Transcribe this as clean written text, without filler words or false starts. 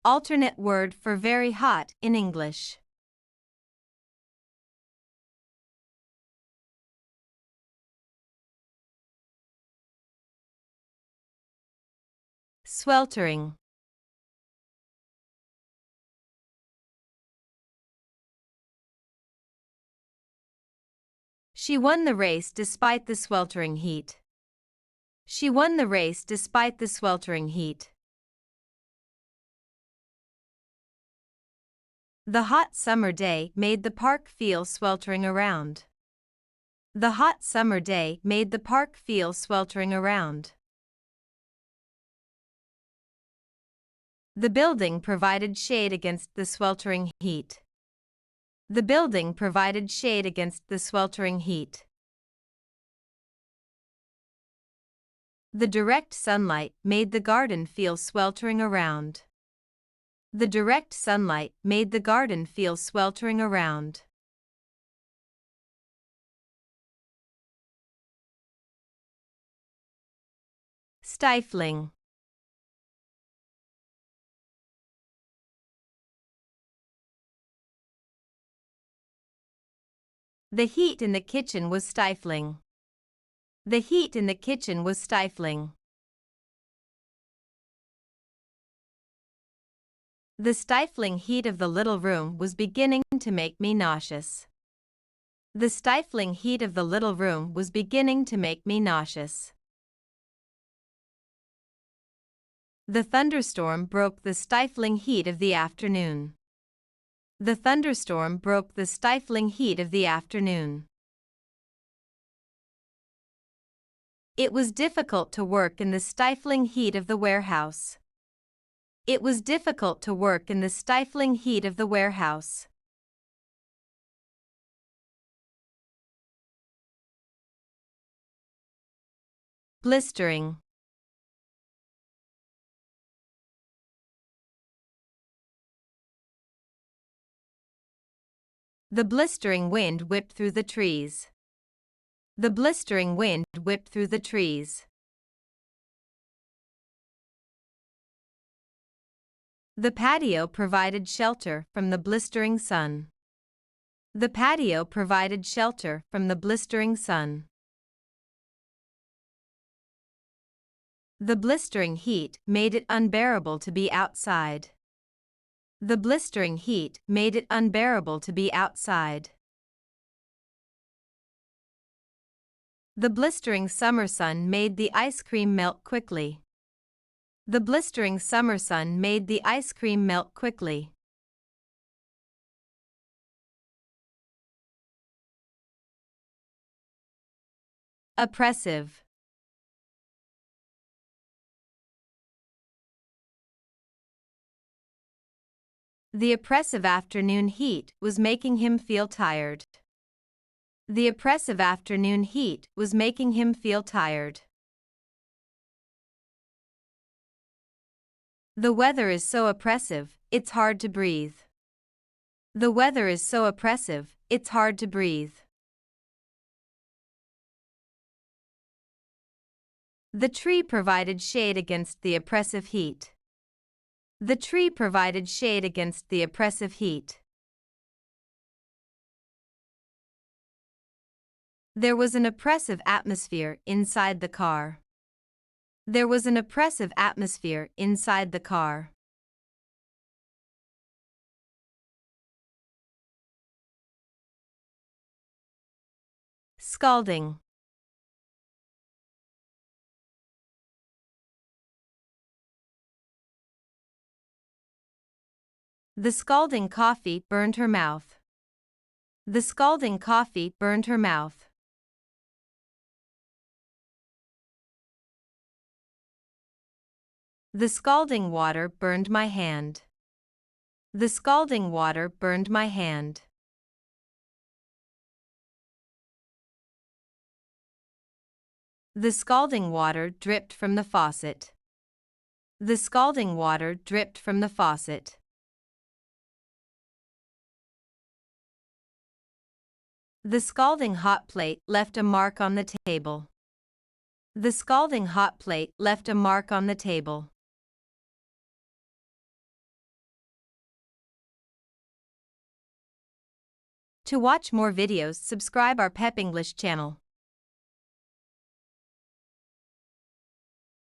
alternate word for very hot in English. Sweltering. She won the race despite the sweltering heat. She won the race despite the sweltering heat. The hot summer day made the park feel sweltering around. The hot summer day made the park feel sweltering around. The building provided shade against the sweltering heat. The building provided shade against the sweltering heat. The direct sunlight made the garden feel sweltering around. The direct sunlight made the garden feel sweltering around. Stifling. The heat in the kitchen was stifling. The heat in the kitchen was stifling. The stifling heat of the little room was beginning to make me nauseous. The stifling heat of the little room was beginning to make me nauseous. The thunderstorm broke the stifling heat of the afternoon. The thunderstorm broke the stifling heat of the afternoon. It was difficult to work in the stifling heat of the warehouse. It was difficult to work in the stifling heat of the warehouse. Blistering. The blistering wind whipped through the trees. The blistering wind whipped through the trees. The patio provided shelter from the blistering sun. The patio provided shelter from the blistering sun. The blistering heat made it unbearable to be outside. The blistering heat made it unbearable to be outside. The blistering summer sun made the ice cream melt quickly. The blistering summer sun made the ice cream melt quickly. Oppressive. The oppressive afternoon heat was making him feel tired. The oppressive afternoon heat was making him feel tired. The weather is so oppressive, it's hard to breathe. The weather is so oppressive, it's hard to breathe. The tree provided shade against the oppressive heat. The tree provided shade against the oppressive heat. There was an oppressive atmosphere inside the car. There was an oppressive atmosphere inside the car. Scalding. The scalding coffee burned her mouth. The scalding coffee burned her mouth. The scalding water burned my hand. The scalding water burned my hand. The scalding water dripped from the faucet. The scalding water dripped from the faucet. The scalding hot plate left a mark on the table. The scalding hot plate left a mark on the table. To watch more videos, subscribe our Pep English channel.